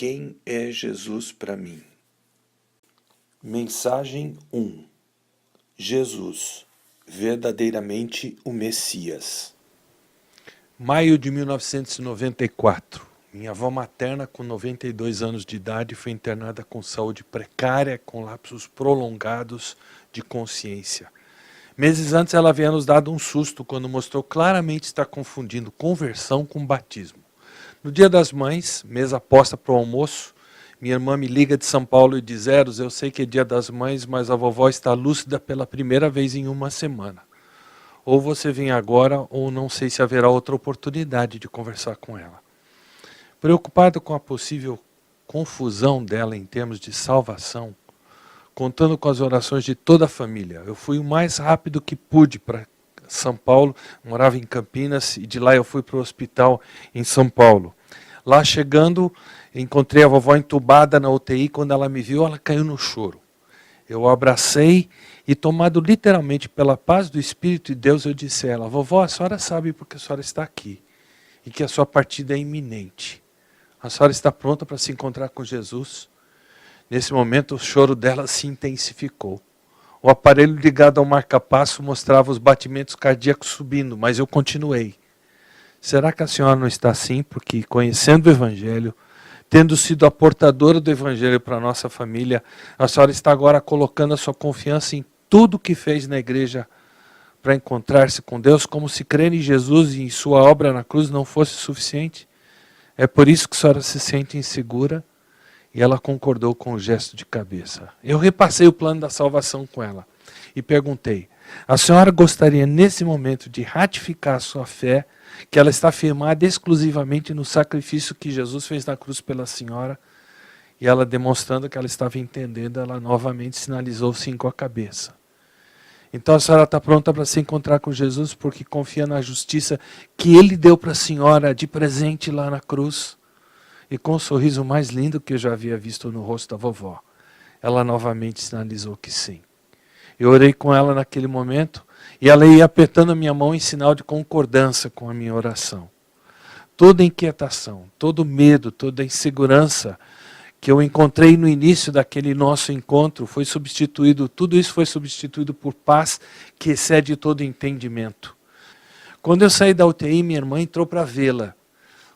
Quem é Jesus para mim? Mensagem 1. Jesus, verdadeiramente o Messias. Maio de 1994. Minha avó materna, com 92 anos de idade, foi internada com saúde precária, com lapsos prolongados de consciência. Meses antes, ela havia nos dado um susto quando mostrou claramente estar confundindo conversão com batismo. No Dia das Mães, mesa posta para o almoço, minha irmã me liga de São Paulo e diz: Eros, eu sei que é Dia das Mães, mas a vovó está lúcida pela primeira vez em uma semana. Ou você vem agora, ou não sei se haverá outra oportunidade de conversar com ela. Preocupado com a possível confusão dela em termos de salvação, contando com as orações de toda a família, eu fui o mais rápido que pude para São Paulo, morava em Campinas, e de lá eu fui para o hospital em São Paulo. Lá chegando, encontrei a vovó entubada na UTI. Quando ela me viu, ela caiu no choro. Eu a abracei e, tomado literalmente pela paz do Espírito de Deus, eu disse a ela: vovó, a senhora sabe porque a senhora está aqui e que a sua partida é iminente. A senhora está pronta para se encontrar com Jesus? Nesse momento, o choro dela se intensificou. O aparelho ligado ao marca-passo mostrava os batimentos cardíacos subindo, mas eu continuei. Será que a senhora não está assim? Porque, conhecendo o Evangelho, tendo sido a portadora do Evangelho para a nossa família, a senhora está agora colocando a sua confiança em tudo que fez na igreja para encontrar-se com Deus, como se crer em Jesus e em sua obra na cruz não fosse suficiente? É por isso que a senhora se sente insegura? E ela concordou com o gesto de cabeça. Eu repassei o plano da salvação com ela e perguntei: a senhora gostaria nesse momento de ratificar a sua fé, que ela está firmada exclusivamente no sacrifício que Jesus fez na cruz pela senhora? E ela, demonstrando que ela estava entendendo, ela novamente sinalizou sim com a cabeça. Então a senhora está pronta para se encontrar com Jesus porque confia na justiça que Ele deu para a senhora de presente lá na cruz? E com o sorriso mais lindo que eu já havia visto no rosto da vovó, ela novamente sinalizou que sim. Eu orei com ela naquele momento e ela ia apertando a minha mão em sinal de concordância com a minha oração. Toda inquietação, todo medo, toda insegurança que eu encontrei no início daquele nosso encontro foi substituído, tudo isso foi substituído por paz que excede todo entendimento. Quando eu saí da UTI, minha irmã entrou para vê-la.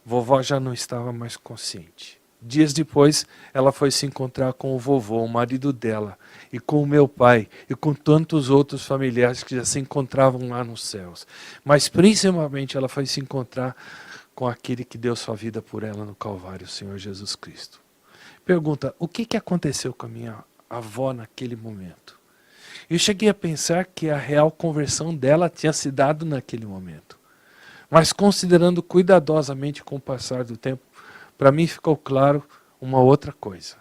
Vovó já não estava mais consciente. Dias depois, ela foi se encontrar com o vovô, o marido dela, e com o meu pai, e com tantos outros familiares que já se encontravam lá nos céus. Mas, principalmente, ela foi se encontrar com aquele que deu sua vida por ela no Calvário, o Senhor Jesus Cristo. Pergunta: o que aconteceu com a minha avó naquele momento? Eu cheguei a pensar que a real conversão dela tinha se dado naquele momento. Mas considerando cuidadosamente com o passar do tempo, para mim ficou claro uma outra coisa.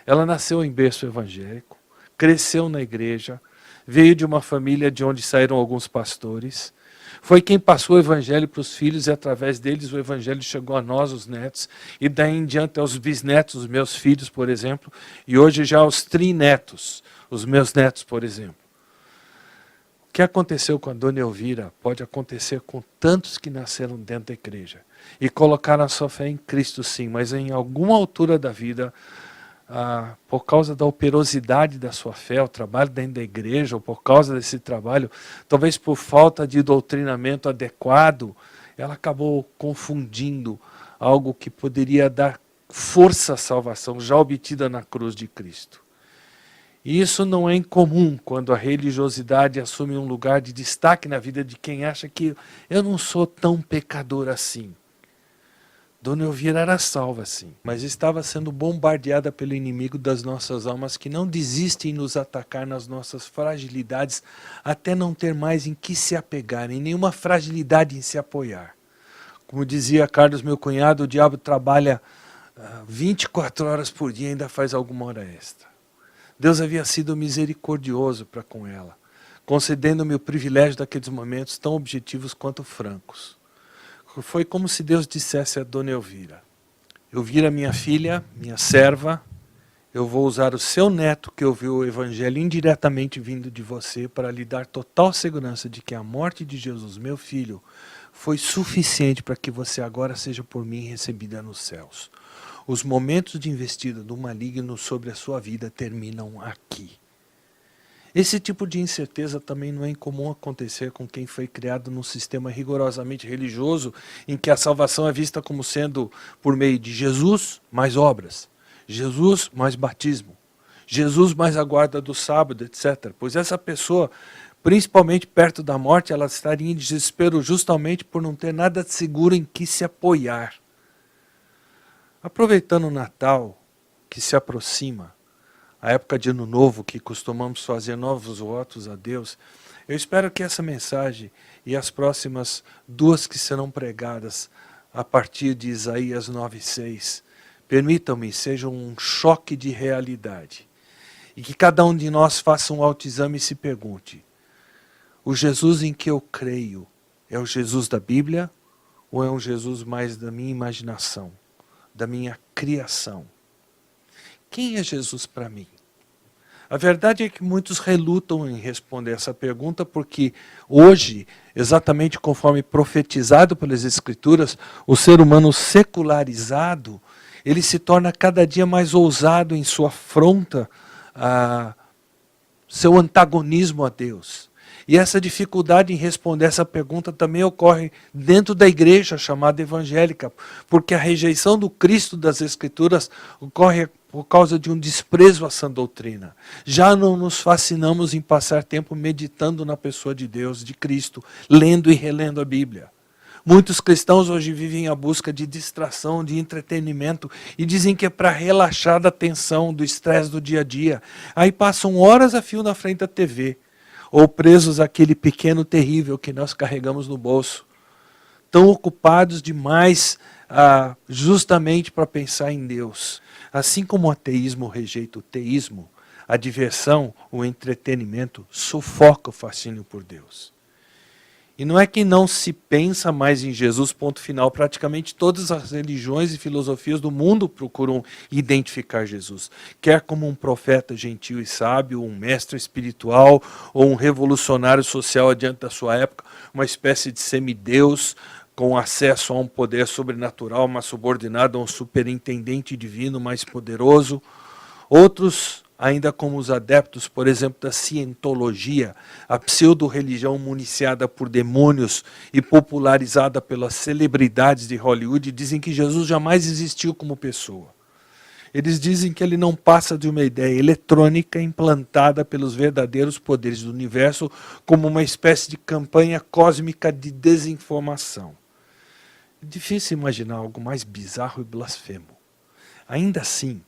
Ela nasceu em berço evangélico, cresceu na igreja, veio de uma família de onde saíram alguns pastores, foi quem passou o evangelho para os filhos e através deles o evangelho chegou a nós, os netos, e daí em diante aos bisnetos, os meus filhos, por exemplo, e hoje já aos trinetos, os meus netos, por exemplo. O que aconteceu com a Dona Elvira pode acontecer com tantos que nasceram dentro da igreja e colocaram a sua fé em Cristo, sim, mas em alguma altura da vida, por causa da operosidade da sua fé, o trabalho dentro da igreja, ou por causa desse trabalho, talvez por falta de doutrinamento adequado, ela acabou confundindo algo que poderia dar força à salvação já obtida na cruz de Cristo. E isso não é incomum quando a religiosidade assume um lugar de destaque na vida de quem acha que eu não sou tão pecador assim. Dona Elvira era salva, sim, mas estava sendo bombardeada pelo inimigo das nossas almas que não desiste em nos atacar nas nossas fragilidades até não ter mais em que se apegar, em nenhuma fragilidade em se apoiar. Como dizia Carlos, meu cunhado, o diabo trabalha 24 horas por dia e ainda faz alguma hora extra. Deus havia sido misericordioso para com ela, concedendo-me o privilégio daqueles momentos tão objetivos quanto francos. Foi como se Deus dissesse a Dona Elvira: Elvira, minha filha, minha serva, eu vou usar o seu neto que ouviu o evangelho indiretamente vindo de você para lhe dar total segurança de que a morte de Jesus, meu filho, foi suficiente para que você agora seja por mim recebida nos céus. Os momentos de investida do maligno sobre a sua vida terminam aqui. Esse tipo de incerteza também não é incomum acontecer com quem foi criado num sistema rigorosamente religioso, em que a salvação é vista como sendo por meio de Jesus mais obras, Jesus mais batismo, Jesus mais a guarda do sábado, etc. Pois essa pessoa, principalmente perto da morte, ela estaria em desespero justamente por não ter nada de seguro em que se apoiar. Aproveitando o Natal, que se aproxima, a época de Ano Novo, que costumamos fazer novos votos a Deus, eu espero que essa mensagem e as próximas duas que serão pregadas a partir de Isaías 9:6, permitam-me, sejam um choque de realidade. E que cada um de nós faça um autoexame e se pergunte: o Jesus em que eu creio é o Jesus da Bíblia ou é um Jesus mais da minha imaginação, da minha criação? Quem é Jesus para mim? A verdade é que muitos relutam em responder essa pergunta porque hoje, exatamente conforme profetizado pelas Escrituras, o ser humano secularizado, ele se torna cada dia mais ousado em sua afronta, seu antagonismo a Deus. E essa dificuldade em responder essa pergunta também ocorre dentro da igreja chamada evangélica, porque a rejeição do Cristo das Escrituras ocorre por causa de um desprezo à sã doutrina. Já não nos fascinamos em passar tempo meditando na pessoa de Deus, de Cristo, lendo e relendo a Bíblia. Muitos cristãos hoje vivem à busca de distração, de entretenimento, e dizem que é para relaxar da tensão, do estresse do dia a dia. Aí passam horas a fio na frente da TV, ou presos àquele pequeno terrível que nós carregamos no bolso. Tão ocupados demais justamente para pensar em Deus. Assim como o ateísmo rejeita o teísmo, a diversão, o entretenimento, sufoca o fascínio por Deus. E não é que não se pensa mais em Jesus, ponto final. Praticamente todas as religiões e filosofias do mundo procuram identificar Jesus. Quer como um profeta gentil e sábio, um mestre espiritual ou um revolucionário social adiante da sua época, uma espécie de semideus com acesso a um poder sobrenatural, mas subordinado a um superintendente divino mais poderoso. Outros, ainda como os adeptos, por exemplo, da cientologia, a pseudo-religião municiada por demônios e popularizada pelas celebridades de Hollywood, dizem que Jesus jamais existiu como pessoa. Eles dizem que ele não passa de uma ideia eletrônica implantada pelos verdadeiros poderes do universo como uma espécie de campanha cósmica de desinformação. É difícil imaginar algo mais bizarro e blasfemo. Ainda assim,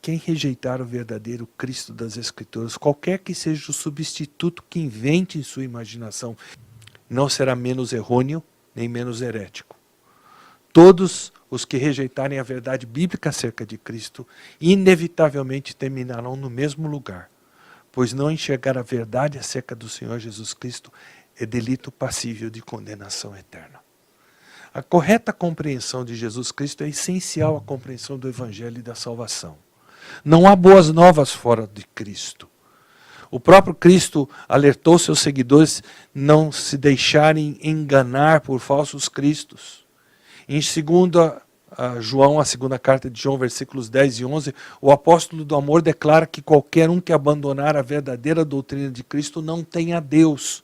quem rejeitar o verdadeiro Cristo das Escrituras, qualquer que seja o substituto que invente em sua imaginação, não será menos errôneo nem menos herético. Todos os que rejeitarem a verdade bíblica acerca de Cristo, inevitavelmente terminarão no mesmo lugar, pois não enxergar a verdade acerca do Senhor Jesus Cristo é delito passível de condenação eterna. A correta compreensão de Jesus Cristo é essencial à compreensão do Evangelho e da salvação. Não há boas novas fora de Cristo. O próprio Cristo alertou seus seguidores não se deixarem enganar por falsos cristos. Em 2 João, a segunda carta de João, versículos 10 e 11, o apóstolo do amor declara que qualquer um que abandonar a verdadeira doutrina de Cristo não tem a Deus.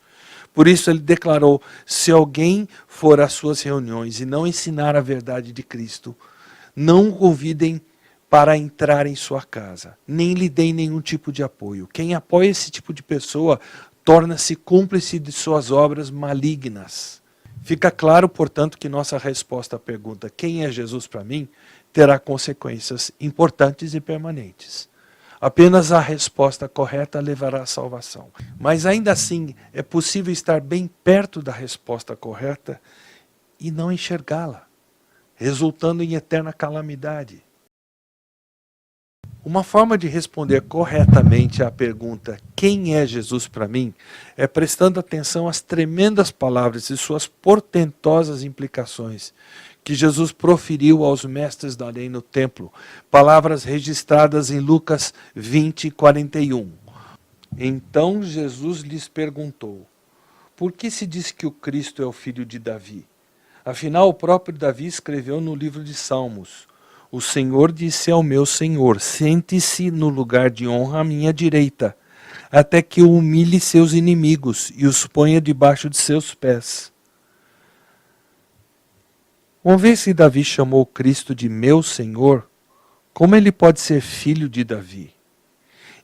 Por isso ele declarou: se alguém for às suas reuniões e não ensinar a verdade de Cristo, não o convidem para entrar em sua casa, nem lhe deem nenhum tipo de apoio. Quem apoia esse tipo de pessoa torna-se cúmplice de suas obras malignas. Fica claro, portanto, que nossa resposta à pergunta quem é Jesus para mim terá consequências importantes e permanentes. Apenas a resposta correta levará à salvação. Mas ainda assim é possível estar bem perto da resposta correta e não enxergá-la, resultando em eterna calamidade. Uma forma de responder corretamente à pergunta quem é Jesus para mim é prestando atenção às tremendas palavras e suas portentosas implicações que Jesus proferiu aos mestres da lei no templo, palavras registradas em Lucas 20, 41. Então Jesus lhes perguntou: por que se diz que o Cristo é o filho de Davi? Afinal, o próprio Davi escreveu no livro de Salmos: O Senhor disse ao meu Senhor: sente-se no lugar de honra à minha direita, até que eu humilhe seus inimigos e os ponha debaixo de seus pés. Uma vez que Davi chamou Cristo de meu Senhor, como ele pode ser filho de Davi?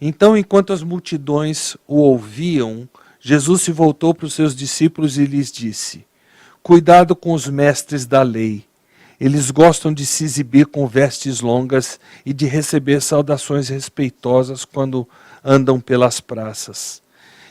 Então, enquanto as multidões o ouviam, Jesus se voltou para os seus discípulos e lhes disse: cuidado com os mestres da lei. Eles gostam de se exibir com vestes longas e de receber saudações respeitosas quando andam pelas praças.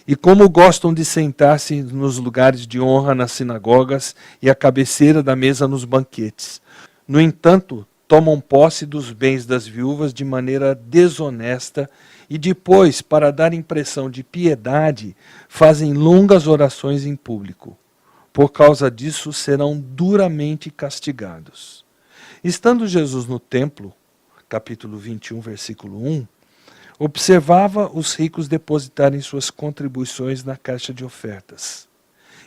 E como gostam de sentar-se nos lugares de honra nas sinagogas e à cabeceira da mesa nos banquetes. No entanto, tomam posse dos bens das viúvas de maneira desonesta e depois, para dar impressão de piedade, fazem longas orações em público. Por causa disso, serão duramente castigados. Estando Jesus no templo, capítulo 21, versículo 1, observava os ricos depositarem suas contribuições na caixa de ofertas.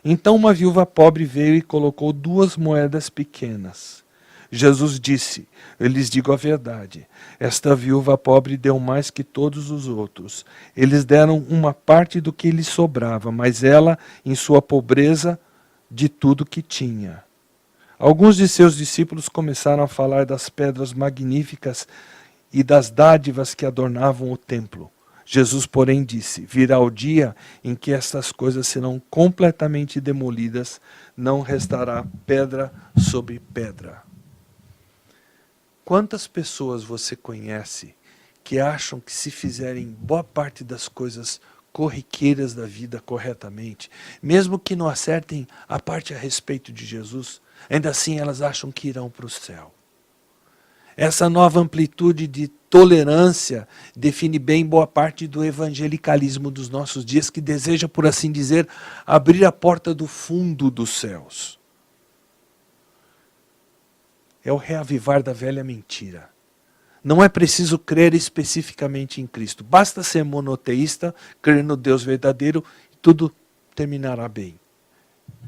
Então uma viúva pobre veio e colocou 2 moedas pequenas. Jesus disse: eu lhes digo a verdade, esta viúva pobre deu mais que todos os outros. Eles deram uma parte do que lhes sobrava, mas ela, em sua pobreza, de tudo que tinha. Alguns de seus discípulos começaram a falar das pedras magníficas e das dádivas que adornavam o templo. Jesus, porém, disse: virá o dia em que estas coisas serão completamente demolidas, não restará pedra sobre pedra. Quantas pessoas você conhece que acham que se fizerem boa parte das coisas corriqueiras da vida corretamente, mesmo que não acertem a parte a respeito de Jesus, ainda assim elas acham que irão para o céu? Essa nova amplitude de tolerância define bem boa parte do evangelicalismo dos nossos dias, que deseja, por assim dizer, abrir a porta do fundo dos céus. É o reavivar da velha mentira. Não é preciso crer especificamente em Cristo. Basta ser monoteísta, crer no Deus verdadeiro e tudo terminará bem.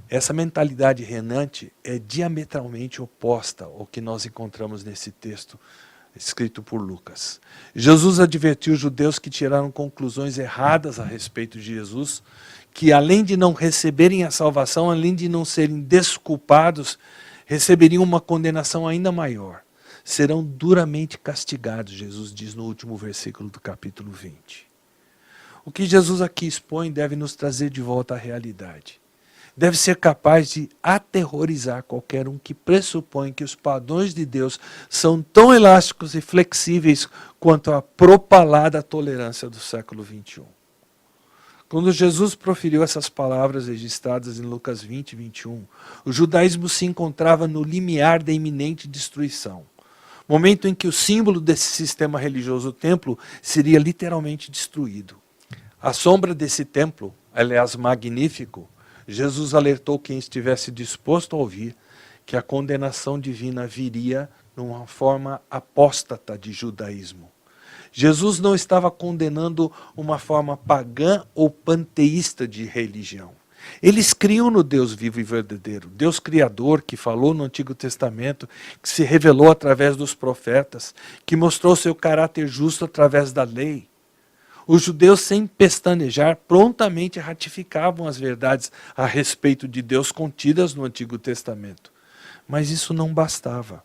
Essa mentalidade renante é diametralmente oposta ao que nós encontramos nesse texto escrito por Lucas. Jesus advertiu os judeus que tiraram conclusões erradas a respeito de Jesus, que além de não receberem a salvação, além de não serem desculpados, receberiam uma condenação ainda maior. Serão duramente castigados, Jesus diz no último versículo do capítulo 20. O que Jesus aqui expõe deve nos trazer de volta à realidade. Deve ser capaz de aterrorizar qualquer um que pressupõe que os padrões de Deus são tão elásticos e flexíveis quanto a propalada tolerância do século XXI. Quando Jesus proferiu essas palavras registradas em Lucas 20, 21, o judaísmo se encontrava no limiar da iminente destruição. Momento em que o símbolo desse sistema religioso, o templo, seria literalmente destruído. À sombra desse templo, aliás magnífico, Jesus alertou quem estivesse disposto a ouvir que a condenação divina viria numa forma apóstata de judaísmo. Jesus não estava condenando uma forma pagã ou panteísta de religião. Eles criam no Deus vivo e verdadeiro, Deus criador que falou no Antigo Testamento, que se revelou através dos profetas, que mostrou seu caráter justo através da lei. Os judeus, sem pestanejar, prontamente ratificavam as verdades a respeito de Deus contidas no Antigo Testamento. Mas isso não bastava.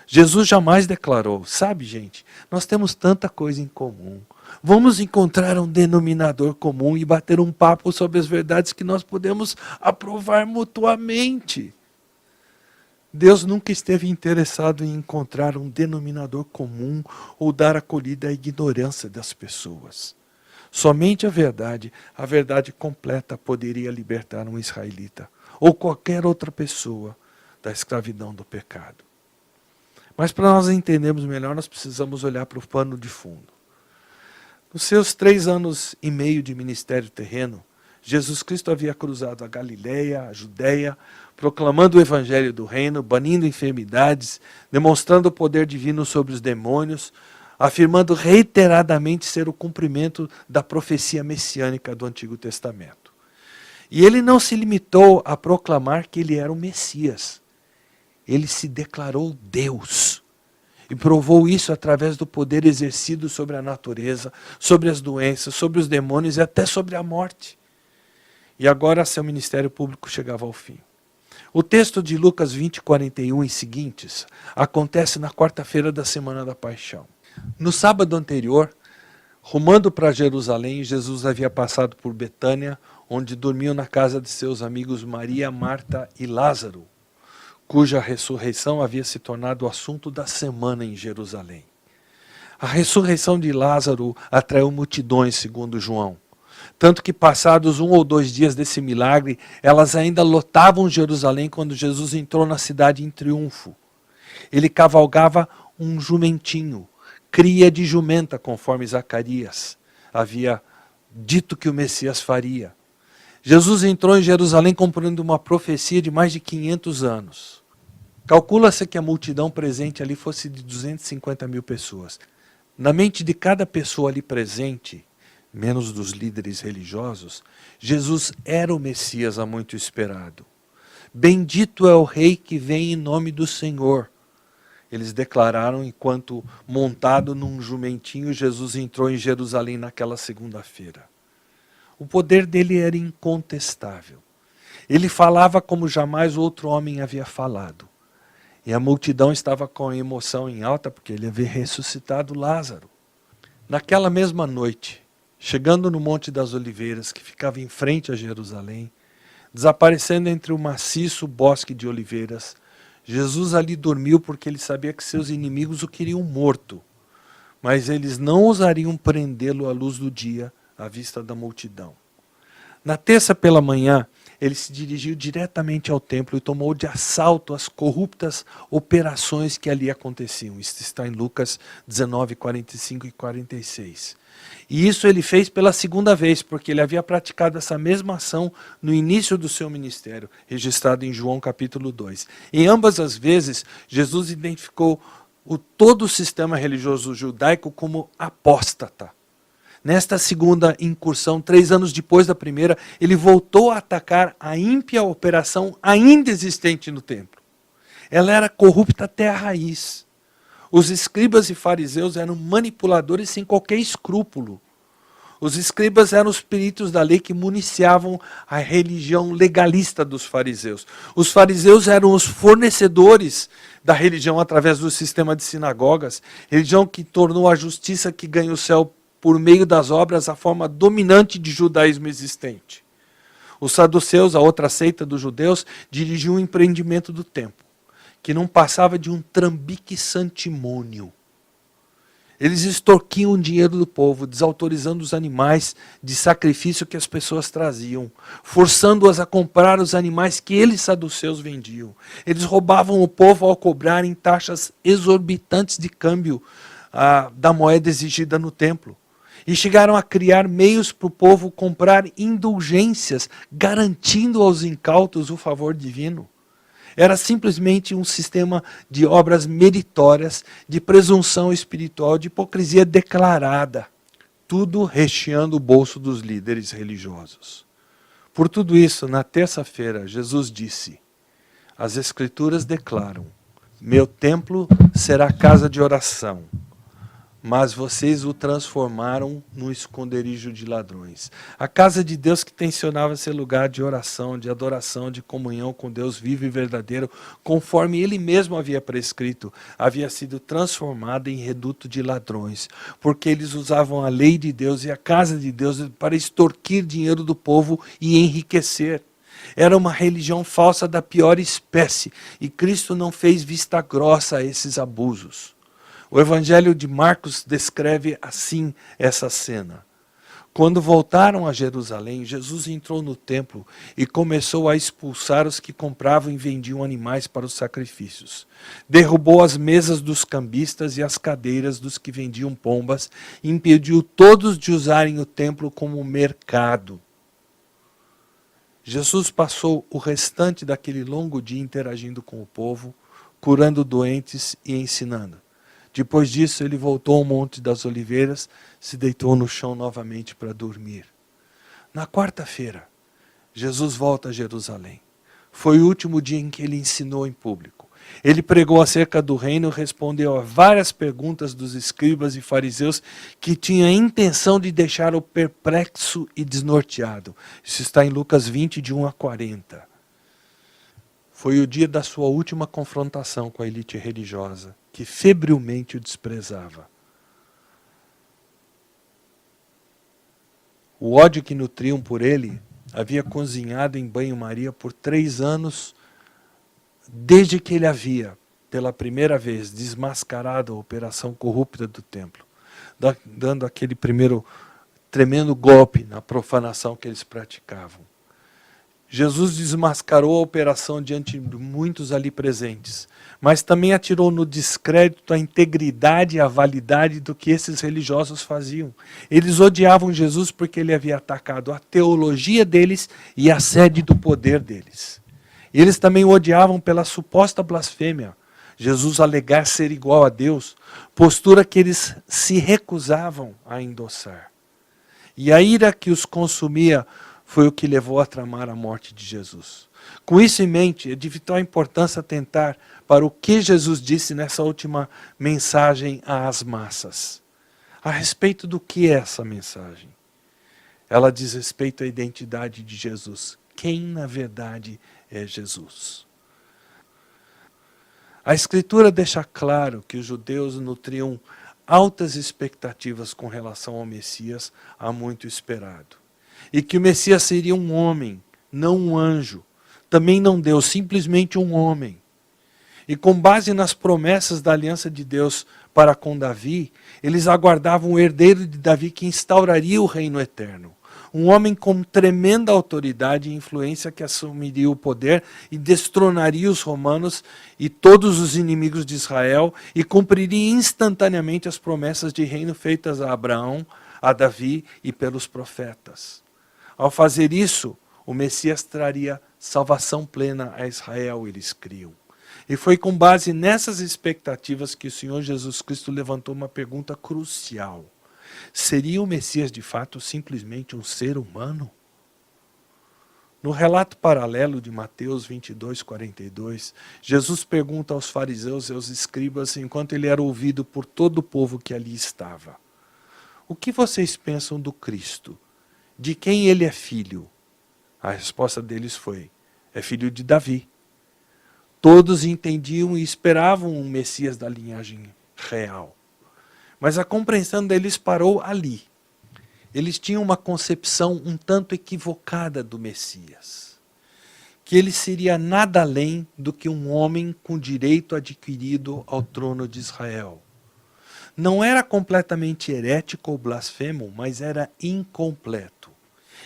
Jesus jamais declarou: sabe, gente, nós temos tanta coisa em comum. Vamos encontrar um denominador comum e bater um papo sobre as verdades que nós podemos aprovar mutuamente. Deus nunca esteve interessado em encontrar um denominador comum ou dar acolhida à ignorância das pessoas. Somente a verdade completa poderia libertar um israelita ou qualquer outra pessoa da escravidão do pecado. Mas para nós entendermos melhor, nós precisamos olhar para o pano de fundo. Nos seus 3 anos e meio de ministério terreno, Jesus Cristo havia cruzado a Galileia, a Judeia, proclamando o evangelho do reino, banindo enfermidades, demonstrando o poder divino sobre os demônios, afirmando reiteradamente ser o cumprimento da profecia messiânica do Antigo Testamento. E ele não se limitou a proclamar que ele era o Messias. Ele se declarou Deus. E provou isso através do poder exercido sobre a natureza, sobre as doenças, sobre os demônios e até sobre a morte. E agora seu ministério público chegava ao fim. O texto de Lucas 20, 41 e seguintes acontece na quarta-feira da Semana da Paixão. No sábado anterior, rumando para Jerusalém, Jesus havia passado por Betânia, onde dormiam na casa de seus amigos Maria, Marta e Lázaro, cuja ressurreição havia se tornado o assunto da semana em Jerusalém. A ressurreição de Lázaro atraiu multidões, segundo João. Tanto que passados 1 ou 2 dias desse milagre, elas ainda lotavam Jerusalém quando Jesus entrou na cidade em triunfo. Ele cavalgava um jumentinho, cria de jumenta, conforme Zacarias havia dito que o Messias faria. Jesus entrou em Jerusalém cumprindo uma profecia de mais de 500 anos. Calcula-se que a multidão presente ali fosse de 250 mil pessoas. Na mente de cada pessoa ali presente, menos dos líderes religiosos, Jesus era o Messias há muito esperado. Bendito é o Rei que vem em nome do Senhor. Eles declararam enquanto, montado num jumentinho, Jesus entrou em Jerusalém naquela segunda-feira. O poder dele era incontestável. Ele falava como jamais outro homem havia falado. E a multidão estava com a emoção em alta porque ele havia ressuscitado Lázaro. Naquela mesma noite, chegando no Monte das Oliveiras, que ficava em frente a Jerusalém, desaparecendo entre o maciço bosque de oliveiras, Jesus ali dormiu porque ele sabia que seus inimigos o queriam morto, mas eles não ousariam prendê-lo à luz do dia, à vista da multidão. Na terça pela manhã, ele se dirigiu diretamente ao templo e tomou de assalto as corruptas operações que ali aconteciam. Isso está em Lucas 19, 45 e 46. E isso ele fez pela segunda vez, porque ele havia praticado essa mesma ação no início do seu ministério, registrado em João capítulo 2. Em ambas as vezes, Jesus identificou todo o sistema religioso judaico como apóstata. Nesta segunda incursão, 3 anos depois da primeira, ele voltou a atacar a ímpia operação ainda existente no templo. Ela era corrupta até a raiz. Os escribas e fariseus eram manipuladores sem qualquer escrúpulo. Os escribas eram os peritos da lei que municiavam a religião legalista dos fariseus. Os fariseus eram os fornecedores da religião através do sistema de sinagogas, religião que tornou a justiça que ganha o céu por meio das obras a forma dominante de judaísmo existente. Os saduceus, a outra seita dos judeus, dirigiam o empreendimento do templo, que não passava de um trambique santimônio. Eles extorquiam o dinheiro do povo, desautorizando os animais de sacrifício que as pessoas traziam, forçando-as a comprar os animais que eles, saduceus, vendiam. Eles roubavam o povo ao cobrarem taxas exorbitantes de câmbio da moeda exigida no templo. E chegaram a criar meios para o povo comprar indulgências, garantindo aos incautos o favor divino. Era simplesmente um sistema de obras meritórias, de presunção espiritual, de hipocrisia declarada. Tudo recheando o bolso dos líderes religiosos. Por tudo isso, na terça-feira, Jesus disse: as Escrituras declaram, meu templo será casa de oração, mas vocês o transformaram num esconderijo de ladrões. A casa de Deus que tensionava ser lugar de oração, de adoração, de comunhão com Deus vivo e verdadeiro, conforme Ele mesmo havia prescrito, havia sido transformada em reduto de ladrões, porque eles usavam a lei de Deus e a casa de Deus para extorquir dinheiro do povo e enriquecer. Era uma religião falsa da pior espécie, e Cristo não fez vista grossa a esses abusos. O Evangelho de Marcos descreve assim essa cena. Quando voltaram a Jerusalém, Jesus entrou no templo e começou a expulsar os que compravam e vendiam animais para os sacrifícios. Derrubou as mesas dos cambistas e as cadeiras dos que vendiam pombas e impediu todos de usarem o templo como mercado. Jesus passou o restante daquele longo dia interagindo com o povo, curando doentes e ensinando. Depois disso, ele voltou ao Monte das Oliveiras, se deitou no chão novamente para dormir. Na quarta-feira, Jesus volta a Jerusalém. Foi o último dia em que ele ensinou em público. Ele pregou acerca do reino e respondeu a várias perguntas dos escribas e fariseus que tinham a intenção de deixá-lo perplexo e desnorteado. Isso está em Lucas 20, de 1 a 40. Foi o dia da sua última confrontação com a elite religiosa, que febrilmente o desprezava. O ódio que nutriam por ele havia cozinhado em banho-maria por 3 anos, desde que ele havia, pela primeira vez, desmascarado a operação corrupta do templo, dando aquele primeiro tremendo golpe na profanação que eles praticavam. Jesus desmascarou a operação diante de muitos ali presentes, mas também atirou no descrédito a integridade e a validade do que esses religiosos faziam. Eles odiavam Jesus porque ele havia atacado a teologia deles e a sede do poder deles. Eles também o odiavam pela suposta blasfêmia, Jesus alegar ser igual a Deus, postura que eles se recusavam a endossar. E a ira que os consumia foi o que levou a tramar a morte de Jesus. Com isso em mente, é de vital importância atentar para o que Jesus disse nessa última mensagem às massas. A respeito do que é essa mensagem? Ela diz respeito à identidade de Jesus. Quem, na verdade, é Jesus? A Escritura deixa claro que os judeus nutriam altas expectativas com relação ao Messias há muito esperado. E que o Messias seria um homem, não um anjo. Também não Deus, simplesmente um homem. E com base nas promessas da aliança de Deus para com Davi, eles aguardavam o herdeiro de Davi que instauraria o reino eterno. Um homem com tremenda autoridade e influência que assumiria o poder e destronaria os romanos e todos os inimigos de Israel e cumpriria instantaneamente as promessas de reino feitas a Abraão, a Davi e pelos profetas. Ao fazer isso, o Messias traria salvação plena a Israel, eles criam. E foi com base nessas expectativas que o Senhor Jesus Cristo levantou uma pergunta crucial. Seria o Messias de fato simplesmente um ser humano? No relato paralelo de Mateus 22, 42, Jesus pergunta aos fariseus e aos escribas enquanto ele era ouvido por todo o povo que ali estava: o que vocês pensam do Cristo? De quem ele é filho? A resposta deles foi: é filho de Davi. Todos entendiam e esperavam um Messias da linhagem real. Mas a compreensão deles parou ali. Eles tinham uma concepção um tanto equivocada do Messias. Que ele seria nada além do que um homem com direito adquirido ao trono de Israel. Não era completamente herético ou blasfemo, mas era incompleto.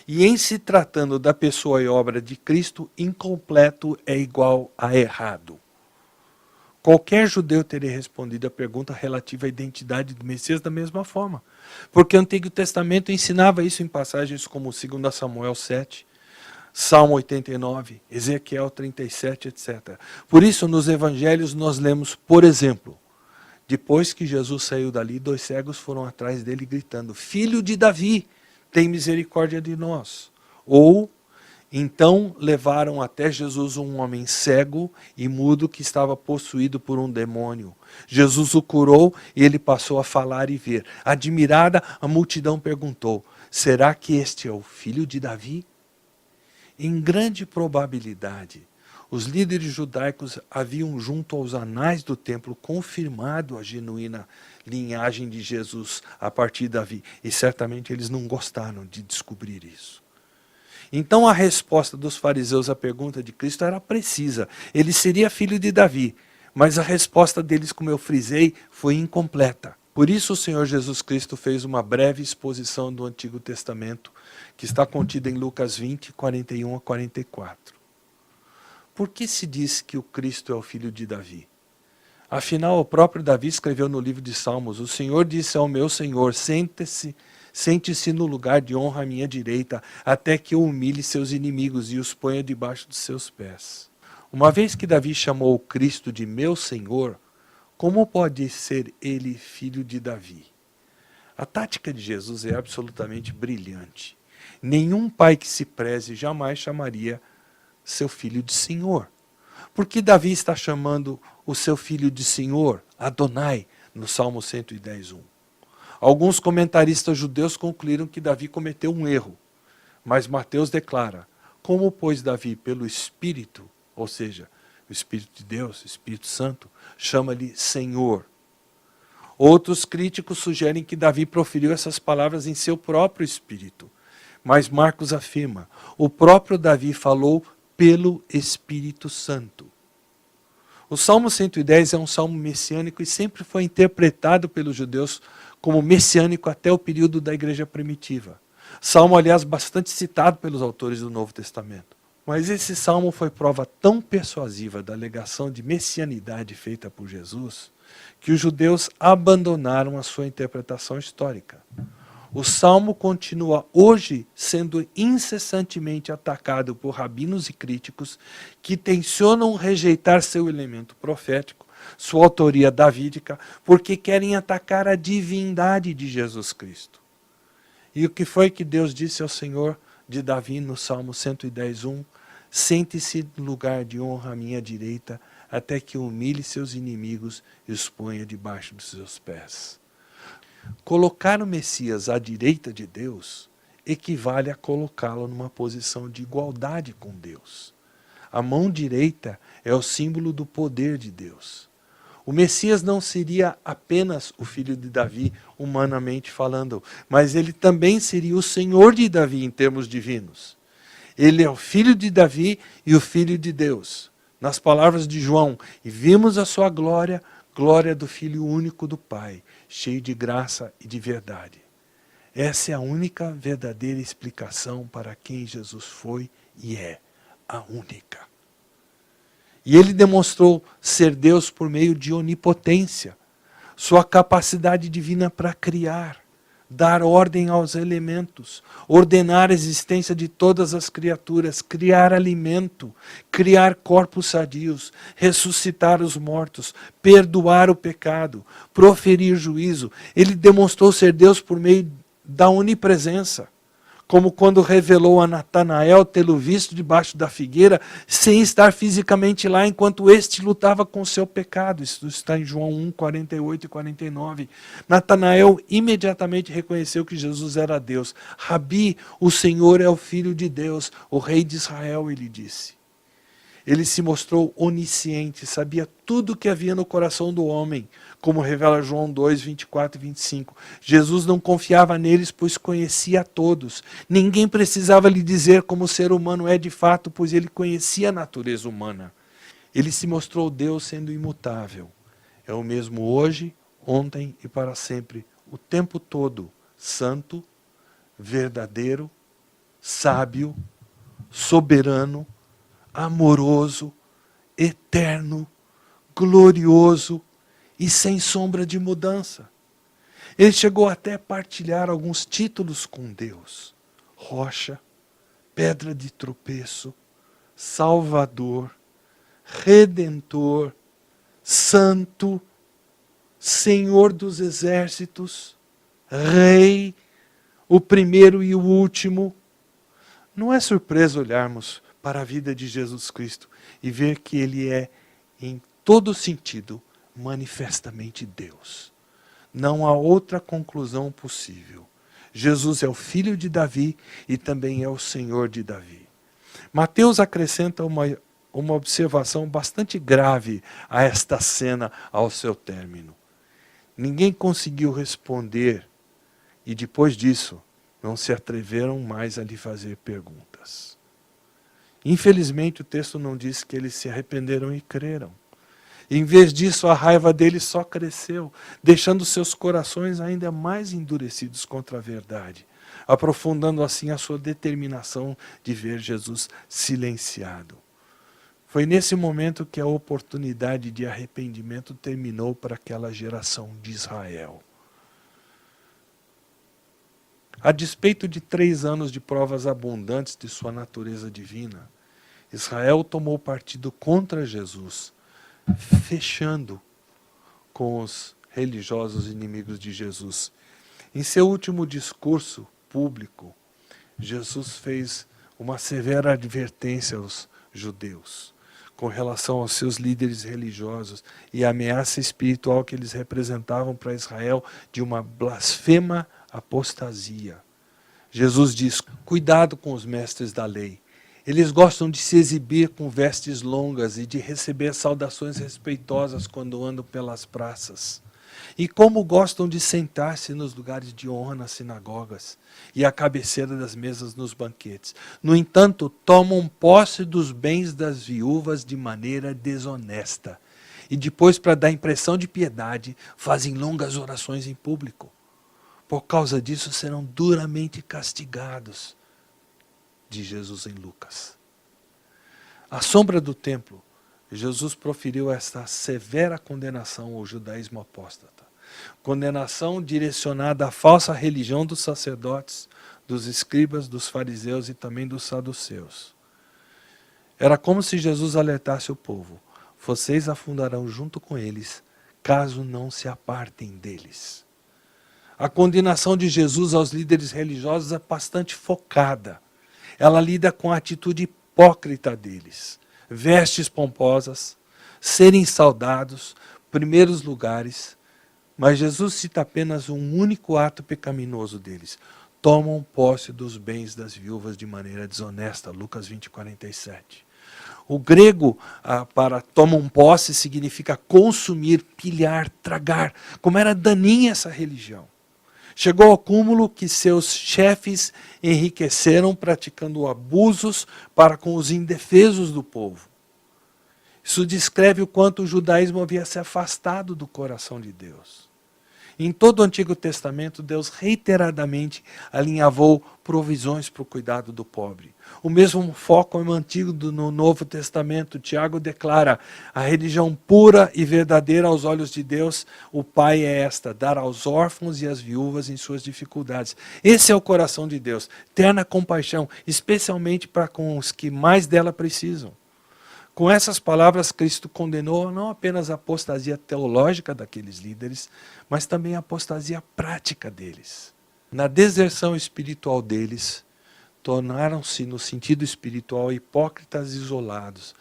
E em se tratando da pessoa e obra de Cristo, incompleto é igual a errado. Qualquer judeu teria respondido a pergunta relativa à identidade do Messias da mesma forma. Porque o Antigo Testamento ensinava isso em passagens como 2 Samuel 7, Salmo 89, Ezequiel 37, etc. Por isso, nos evangelhos nós lemos, por exemplo, depois que Jesus saiu dali, 2 cegos foram atrás dele gritando: Filho de Davi, tem misericórdia de nós. Ou, então levaram até Jesus um homem cego e mudo que estava possuído por um demônio. Jesus o curou e ele passou a falar e ver. Admirada, a multidão perguntou: será que este é o filho de Davi? Em grande probabilidade, os líderes judaicos haviam junto aos anais do templo confirmado a genuína linhagem de Jesus a partir de Davi. E certamente eles não gostaram de descobrir isso. Então a resposta dos fariseus à pergunta de Cristo era precisa. Ele seria filho de Davi. Mas a resposta deles, como eu frisei, foi incompleta. Por isso o Senhor Jesus Cristo fez uma breve exposição do Antigo Testamento, que está contida em Lucas 20, 41 a 44. Por que se diz que o Cristo é o filho de Davi? Afinal, o próprio Davi escreveu no livro de Salmos: o Senhor disse ao meu Senhor, sente-se no lugar de honra à minha direita, até que eu humilhe seus inimigos e os ponha debaixo dos seus pés. Uma vez que Davi chamou o Cristo de meu Senhor, como pode ser ele filho de Davi? A tática de Jesus é absolutamente brilhante. Nenhum pai que se preze jamais chamaria seu filho de Senhor. Por que Davi está chamando o seu filho de Senhor, Adonai, no Salmo 110:1? Alguns comentaristas judeus concluíram que Davi cometeu um erro, mas Mateus declara: como, pois, Davi, pelo Espírito, ou seja, o Espírito de Deus, o Espírito Santo, chama-lhe Senhor. Outros críticos sugerem que Davi proferiu essas palavras em seu próprio espírito. Mas Marcos afirma: o próprio Davi falou pelo Espírito Santo. O Salmo 110 é um salmo messiânico e sempre foi interpretado pelos judeus como messiânico até o período da igreja primitiva. Salmo, aliás, bastante citado pelos autores do Novo Testamento. Mas esse salmo foi prova tão persuasiva da alegação de messianidade feita por Jesus, que os judeus abandonaram a sua interpretação histórica. O salmo continua hoje sendo incessantemente atacado por rabinos e críticos que tensionam rejeitar seu elemento profético, sua autoria davídica, porque querem atacar a divindade de Jesus Cristo. E o que foi que Deus disse ao Senhor de Davi no Salmo 110:1? Sente-se no lugar de honra à minha direita, até que humilhe seus inimigos e os ponha debaixo dos seus pés. Colocar o Messias à direita de Deus equivale a colocá-lo numa posição de igualdade com Deus. A mão direita é o símbolo do poder de Deus. O Messias não seria apenas o filho de Davi, humanamente falando, mas ele também seria o Senhor de Davi em termos divinos. Ele é o filho de Davi e o filho de Deus. Nas palavras de João: e vimos a sua glória, glória do Filho único do Pai, cheio de graça e de verdade. Essa é a única verdadeira explicação para quem Jesus foi e é, a única. E ele demonstrou ser Deus por meio de onipotência, sua capacidade divina para criar, dar ordem aos elementos, ordenar a existência de todas as criaturas, criar alimento, criar corpos sadios, ressuscitar os mortos, perdoar o pecado, proferir juízo. Ele demonstrou ser Deus por meio da onipresença, como quando revelou a Natanael tê-lo visto debaixo da figueira, sem estar fisicamente lá, enquanto este lutava com o seu pecado. Isso está em João 1, 48 e 49. Natanael imediatamente reconheceu que Jesus era Deus. Rabi, o Senhor é o Filho de Deus, o Rei de Israel, ele disse. Ele se mostrou onisciente, sabia tudo o que havia no coração do homem, como revela João 2, 24 e 25. Jesus não confiava neles, pois conhecia a todos. Ninguém precisava lhe dizer como o ser humano é de fato, pois ele conhecia a natureza humana. Ele se mostrou Deus sendo imutável. É o mesmo hoje, ontem e para sempre, o tempo todo, santo, verdadeiro, sábio, soberano, amoroso, eterno, glorioso e sem sombra de mudança. Ele chegou até a partilhar alguns títulos com Deus: rocha, pedra de tropeço, salvador, redentor, santo, Senhor dos exércitos, rei, o primeiro e o último. Não é surpresa olharmos para a vida de Jesus Cristo e ver que ele é, em todo sentido, manifestamente Deus. Não há outra conclusão possível. Jesus é o filho de Davi e também é o Senhor de Davi. Mateus acrescenta uma observação bastante grave a esta cena ao seu término. Ninguém conseguiu responder e depois disso não se atreveram mais a lhe fazer perguntas. Infelizmente, o texto não diz que eles se arrependeram e creram. Em vez disso, a raiva deles só cresceu, deixando seus corações ainda mais endurecidos contra a verdade, aprofundando assim a sua determinação de ver Jesus silenciado. Foi nesse momento que a oportunidade de arrependimento terminou para aquela geração de Israel. A despeito de 3 anos de provas abundantes de sua natureza divina, Israel tomou partido contra Jesus, fechando com os religiosos inimigos de Jesus. Em seu último discurso público, Jesus fez uma severa advertência aos judeus. com relação aos seus líderes religiosos e a ameaça espiritual que eles representavam para Israel de uma blasfema apostasia. Jesus diz: cuidado com os mestres da lei. Eles gostam de se exibir com vestes longas e de receber saudações respeitosas quando andam pelas praças. E como gostam de sentar-se nos lugares de honra nas sinagogas e à cabeceira das mesas nos banquetes. No entanto, tomam posse dos bens das viúvas de maneira desonesta. E depois, para dar impressão de piedade, fazem longas orações em público. Por causa disso, serão duramente castigados, diz Jesus em Lucas. À sombra do templo, Jesus proferiu esta severa condenação ao judaísmo apóstata. Condenação direcionada à falsa religião dos sacerdotes, dos escribas, dos fariseus e também dos saduceus. Era como se Jesus alertasse o povo: vocês afundarão junto com eles, caso não se apartem deles. A condenação de Jesus aos líderes religiosos é bastante focada. Ela lida com a atitude hipócrita deles. Vestes pomposas, serem saudados, primeiros lugares. Mas Jesus cita apenas um único ato pecaminoso deles. Tomam posse dos bens das viúvas de maneira desonesta. Lucas 20:47. O grego para tomam posse significa consumir, pilhar, tragar. Como era daninha essa religião. Chegou ao cúmulo que seus chefes enriqueceram praticando abusos para com os indefesos do povo. Isso descreve o quanto o judaísmo havia se afastado do coração de Deus. Em todo o Antigo Testamento, Deus reiteradamente alinhavou provisões para o cuidado do pobre. O mesmo foco é mantido no Novo Testamento. Tiago declara: a religião pura e verdadeira aos olhos de Deus, o Pai, é esta: dar aos órfãos e às viúvas em suas dificuldades. Esse é o coração de Deus, terna compaixão, especialmente para com os que mais dela precisam. Com essas palavras, Cristo condenou não apenas a apostasia teológica daqueles líderes, mas também a apostasia prática deles. Na deserção espiritual deles, tornaram-se, no sentido espiritual, hipócritas isolados,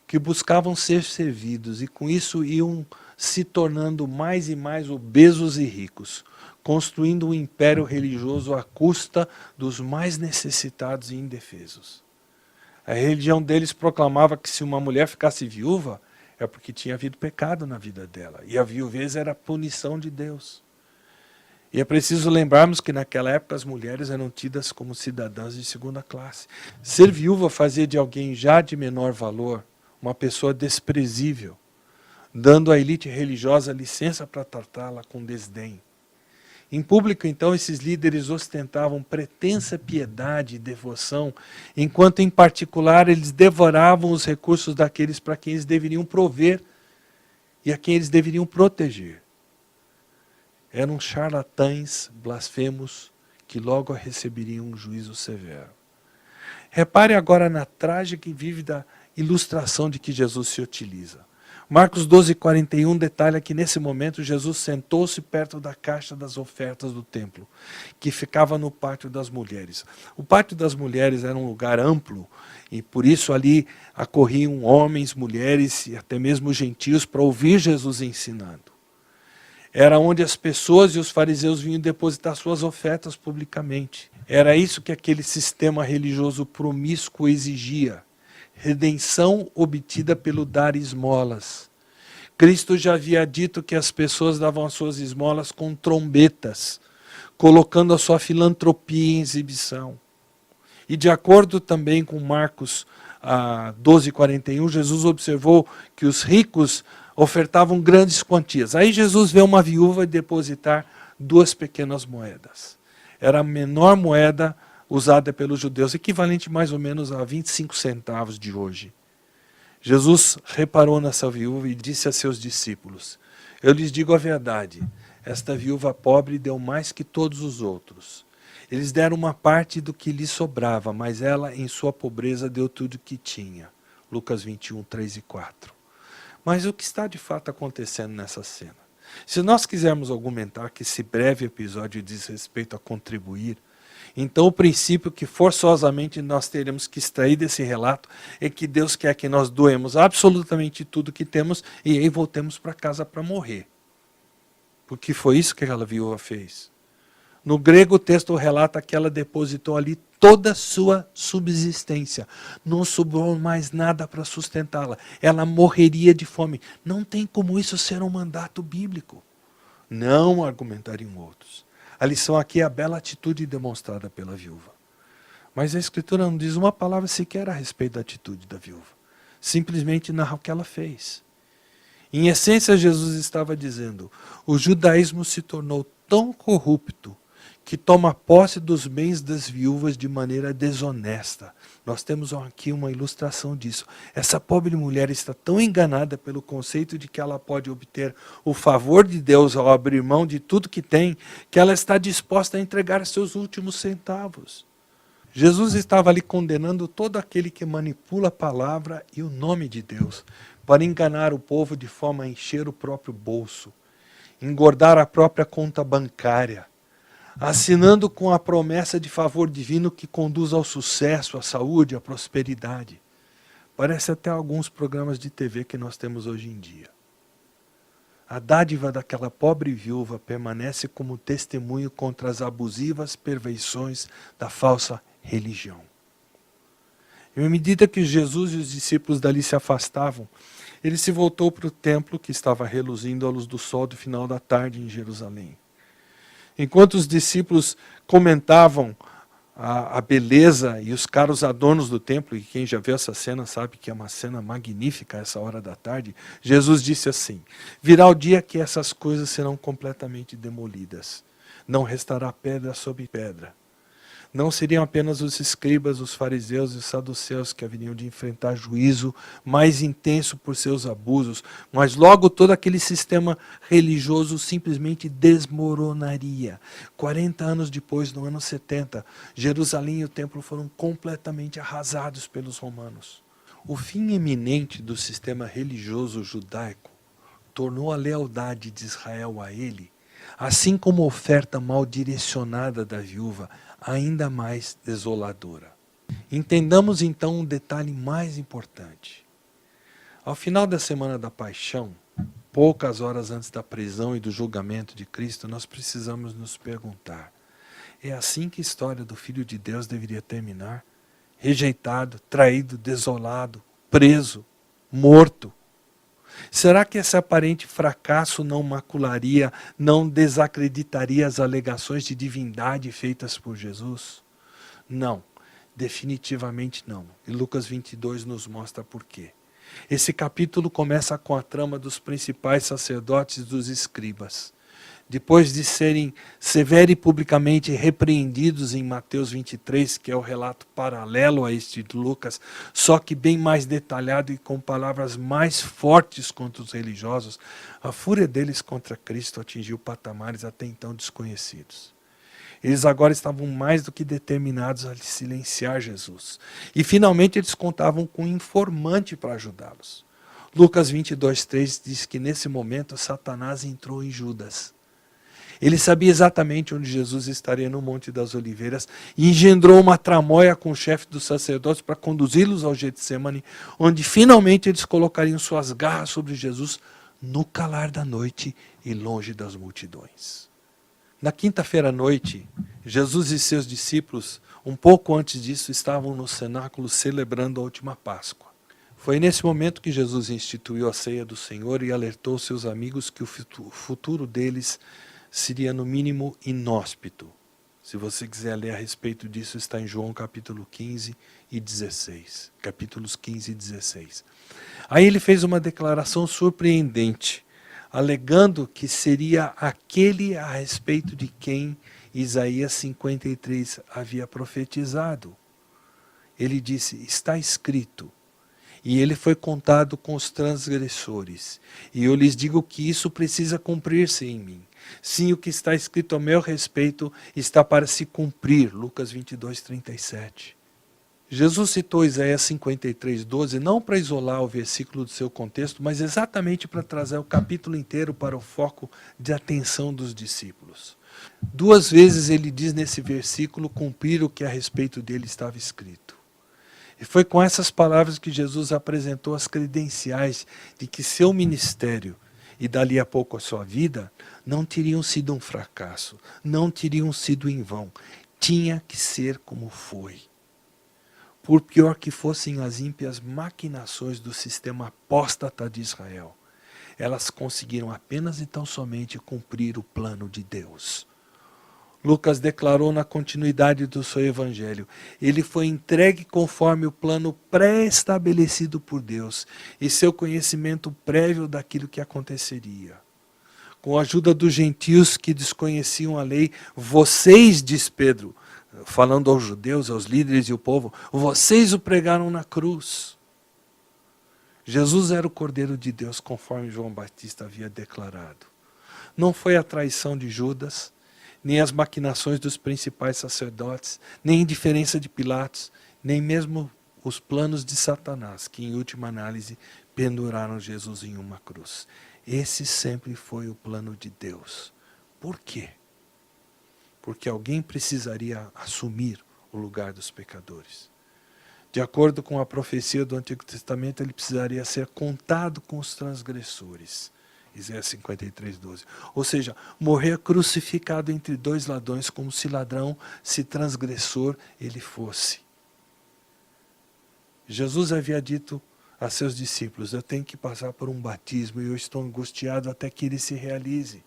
que buscavam ser servidos e com isso iam se tornando mais e mais obesos e ricos, construindo um império religioso à custa dos mais necessitados e indefesos. A religião deles proclamava que se uma mulher ficasse viúva, é porque tinha havido pecado na vida dela. E a viuvez era a punição de Deus. E é preciso lembrarmos que naquela época as mulheres eram tidas como cidadãs de segunda classe. Ser viúva fazia de alguém já de menor valor uma pessoa desprezível, dando à elite religiosa licença para tratá-la com desdém. Em público, então, esses líderes ostentavam pretensa piedade e devoção, enquanto, em particular, eles devoravam os recursos daqueles para quem eles deveriam prover e a quem eles deveriam proteger. Eram charlatães, blasfemos, que logo receberiam um juízo severo. Repare agora na trágica e vívida ilustração de que Jesus se utiliza. Marcos 12:41 detalha que nesse momento Jesus sentou-se perto da caixa das ofertas do templo, que ficava no pátio das mulheres. O pátio das mulheres era um lugar amplo e por isso ali acorriam homens, mulheres e até mesmo gentios para ouvir Jesus ensinando. Era onde as pessoas e os fariseus vinham depositar suas ofertas publicamente. Era isso que aquele sistema religioso promíscuo exigia. Redenção obtida pelo dar esmolas. Cristo já havia dito que as pessoas davam as suas esmolas com trombetas, colocando a sua filantropia em exibição. E de acordo também com Marcos 12:41, Jesus observou que os ricos ofertavam grandes quantias. Aí Jesus vê uma viúva depositar 2 pequenas moedas. Era a menor moeda usada pelos judeus, equivalente mais ou menos a 25 centavos de hoje. Jesus reparou nessa viúva e disse a seus discípulos: eu lhes digo a verdade, esta viúva pobre deu mais que todos os outros. Eles deram uma parte do que lhes sobrava, mas ela, em sua pobreza, deu tudo o que tinha. Lucas 21:3 e 4. Mas o que está de fato acontecendo nessa cena? Se nós quisermos argumentar que esse breve episódio diz respeito a contribuir, Então o princípio que forçosamente nós teremos que extrair desse relato é que Deus quer que nós doemos absolutamente tudo que temos e aí voltemos para casa para morrer. Porque foi isso que aquela viúva fez. No grego o texto relata que ela depositou ali toda a sua subsistência. Não sobrou mais nada para sustentá-la. Ela morreria de fome. Não tem como isso ser um mandato bíblico. Não, argumentariam outros. A lição aqui é a bela atitude demonstrada pela viúva. Mas a Escritura não diz uma palavra sequer a respeito da atitude da viúva. Simplesmente narra o que ela fez. Em essência, Jesus estava dizendo, o judaísmo se tornou tão corrupto que toma posse dos bens das viúvas de maneira desonesta. Nós temos aqui uma ilustração disso. Essa pobre mulher está tão enganada pelo conceito de que ela pode obter o favor de Deus ao abrir mão de tudo que tem, que ela está disposta a entregar seus últimos centavos. Jesus estava ali condenando todo aquele que manipula a palavra e o nome de Deus, para enganar o povo de forma a encher o próprio bolso, engordar a própria conta bancária, assinando com a promessa de favor divino que conduz ao sucesso, à saúde, à prosperidade. Parece até alguns programas de TV que nós temos hoje em dia. A dádiva daquela pobre viúva permanece como testemunho contra as abusivas perversões da falsa religião. E à medida que Jesus e os discípulos dali se afastavam, ele se voltou para o templo que estava reluzindo à luz do sol do final da tarde em Jerusalém. Enquanto os discípulos comentavam a beleza e os caros adornos do templo, e quem já viu essa cena sabe que é uma cena magnífica a essa hora da tarde, Jesus disse assim, virá o dia que essas coisas serão completamente demolidas. Não restará pedra sobre pedra. Não seriam apenas os escribas, os fariseus e os saduceus que haveriam de enfrentar juízo mais intenso por seus abusos, mas logo todo aquele sistema religioso simplesmente desmoronaria. 40 anos depois, no ano 70, Jerusalém e o templo foram completamente arrasados pelos romanos. O fim iminente do sistema religioso judaico tornou a lealdade de Israel a ele, assim como a oferta mal direcionada da viúva, ainda mais desoladora. Entendamos então um detalhe mais importante. Ao final da semana da paixão, poucas horas antes da prisão e do julgamento de Cristo, nós precisamos nos perguntar, é assim que a história do Filho de Deus deveria terminar? Rejeitado, traído, desolado, preso, morto? Será que esse aparente fracasso não macularia, não desacreditaria as alegações de divindade feitas por Jesus? Não, definitivamente não. E Lucas 22 nos mostra por quê. Esse capítulo começa com a trama dos principais sacerdotes e dos escribas. Depois de serem severo e publicamente repreendidos em Mateus 23, que é o relato paralelo a este de Lucas, só que bem mais detalhado e com palavras mais fortes contra os religiosos, a fúria deles contra Cristo atingiu patamares até então desconhecidos. Eles agora estavam mais do que determinados a silenciar Jesus. E finalmente eles contavam com um informante para ajudá-los. Lucas 22:3 diz que nesse momento Satanás entrou em Judas. Ele sabia exatamente onde Jesus estaria no Monte das Oliveiras e engendrou uma tramóia com o chefe dos sacerdotes para conduzi-los ao Getsêmani, onde finalmente eles colocariam suas garras sobre Jesus no calar da noite e longe das multidões. Na quinta-feira à noite, Jesus e seus discípulos, um pouco antes disso, estavam no cenáculo celebrando a última Páscoa. Foi nesse momento que Jesus instituiu a ceia do Senhor e alertou seus amigos que o futuro deles seria no mínimo inóspito. Se você quiser ler a respeito disso, está em João capítulo 15 e 16. Capítulos 15 e 16. Aí ele fez uma declaração surpreendente, alegando que seria aquele a respeito de quem Isaías 53 havia profetizado. Ele disse, está escrito, e ele foi contado com os transgressores. E eu lhes digo que isso precisa cumprir-se em mim. Sim, o que está escrito a meu respeito está para se cumprir. Lucas 22:37. Jesus citou Isaías 53:12 não para isolar o versículo do seu contexto, mas exatamente para trazer o capítulo inteiro para o foco de atenção dos discípulos. 2 vezes ele diz nesse versículo cumprir o que a respeito dele estava escrito. E foi com essas palavras que Jesus apresentou as credenciais de que seu ministério e dali a pouco a sua vida não teriam sido um fracasso, não teriam sido em vão. Tinha que ser como foi. Por pior que fossem as ímpias maquinações do sistema apóstata de Israel, elas conseguiram apenas e tão somente cumprir o plano de Deus. Lucas declarou na continuidade do seu evangelho, ele foi entregue conforme o plano pré-estabelecido por Deus e seu conhecimento prévio daquilo que aconteceria. Com a ajuda dos gentios que desconheciam a lei, vocês, diz Pedro, falando aos judeus, aos líderes e ao povo, vocês o pregaram na cruz. Jesus era o Cordeiro de Deus, conforme João Batista havia declarado. Não foi a traição de Judas, nem as maquinações dos principais sacerdotes, nem a indiferença de Pilatos, nem mesmo os planos de Satanás, que em última análise penduraram Jesus em uma cruz. Esse sempre foi o plano de Deus. Por quê? Porque alguém precisaria assumir o lugar dos pecadores. De acordo com a profecia do Antigo Testamento, ele precisaria ser contado com os transgressores. Isaías 53:12. Ou seja, morrer crucificado entre dois ladrões, como se ladrão, se transgressor ele fosse. Jesus havia dito a seus discípulos, eu tenho que passar por um batismo e eu estou angustiado até que ele se realize.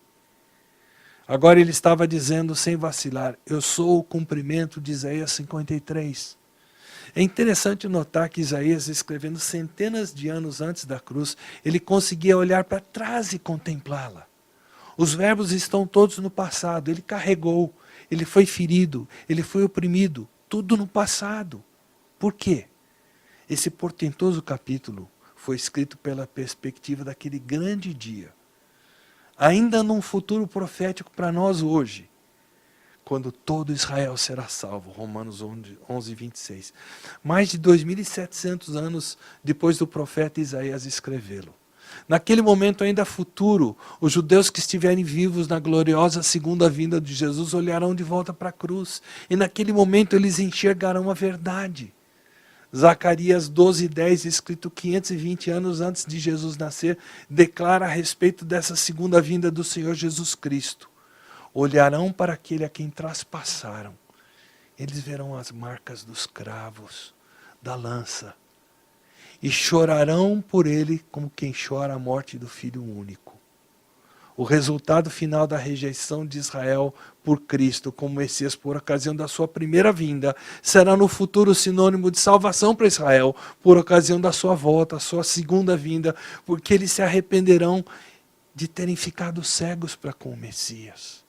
Agora ele estava dizendo sem vacilar, eu sou o cumprimento de Isaías 53. É interessante notar que Isaías, escrevendo centenas de anos antes da cruz, ele conseguia olhar para trás e contemplá-la. Os verbos estão todos no passado, ele carregou, ele foi ferido, ele foi oprimido, tudo no passado. Por quê? Esse portentoso capítulo foi escrito pela perspectiva daquele grande dia, ainda num futuro profético para nós hoje, quando todo Israel será salvo, Romanos 11:26. Mais de 2.700 anos depois do profeta Isaías escrevê-lo. Naquele momento ainda futuro, os judeus que estiverem vivos na gloriosa segunda vinda de Jesus olharão de volta para a cruz, e naquele momento eles enxergarão a verdade. Zacarias 12:10, escrito 520 anos antes de Jesus nascer, declara a respeito dessa segunda vinda do Senhor Jesus Cristo. Olharão para aquele a quem traspassaram. Eles verão as marcas dos cravos, da lança, e chorarão por ele como quem chora a morte do filho único. O resultado final da rejeição de Israel por Cristo como Messias por ocasião da sua primeira vinda será no futuro sinônimo de salvação para Israel por ocasião da sua volta, a sua segunda vinda, porque eles se arrependerão de terem ficado cegos para com o Messias.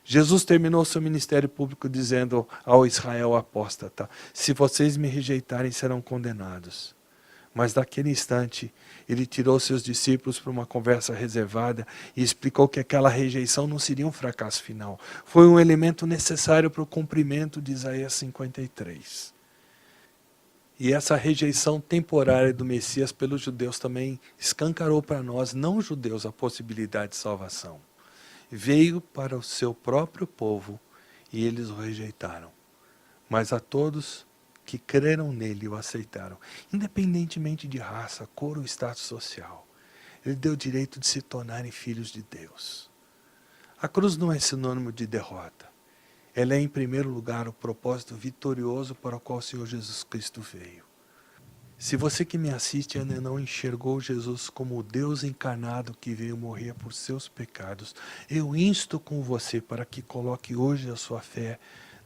Jesus terminou seu ministério público dizendo ao Israel apóstata, se vocês me rejeitarem serão condenados. Mas naquele instante, ele tirou seus discípulos para uma conversa reservada e explicou que aquela rejeição não seria um fracasso final. Foi um elemento necessário para o cumprimento de Isaías 53. E essa rejeição temporária do Messias pelos judeus também escancarou para nós, não judeus, a possibilidade de salvação. Veio para o seu próprio povo e eles o rejeitaram. Mas a todos que creram nele e o aceitaram, independentemente de raça, cor ou status social. Ele deu o direito de se tornarem filhos de Deus. A cruz não é sinônimo de derrota. Ela é, em primeiro lugar, o propósito vitorioso para o qual o Senhor Jesus Cristo veio. Se você que me assiste ainda não enxergou Jesus como o Deus encarnado que veio morrer por seus pecados, eu insto com você para que coloque hoje a sua fé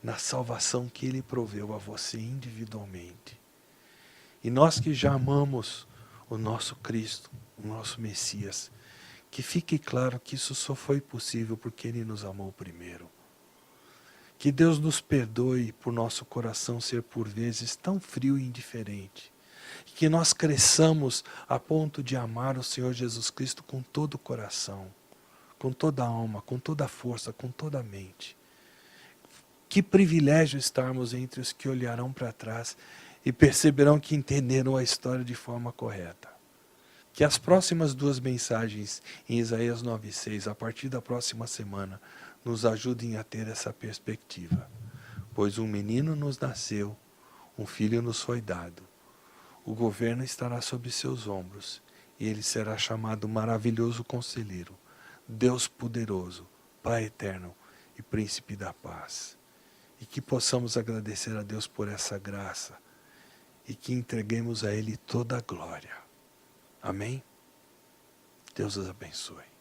na salvação que Ele proveu a você individualmente. E nós que já amamos o nosso Cristo, o nosso Messias, que fique claro que isso só foi possível porque Ele nos amou primeiro. Que Deus nos perdoe por nosso coração ser por vezes tão frio e indiferente. Que nós cresçamos a ponto de amar o Senhor Jesus Cristo com todo o coração, com toda a alma, com toda a força, com toda a mente. Que privilégio estarmos entre os que olharão para trás e perceberão que entenderam a história de forma correta. Que as próximas duas mensagens em Isaías 9:6, a partir da próxima semana, nos ajudem a ter essa perspectiva. Pois um menino nos nasceu, um filho nos foi dado. O governo estará sobre seus ombros, e ele será chamado Maravilhoso Conselheiro, Deus Poderoso, Pai Eterno e Príncipe da Paz. E que possamos agradecer a Deus por essa graça, e que entreguemos a Ele toda a glória. Amém? Deus os abençoe.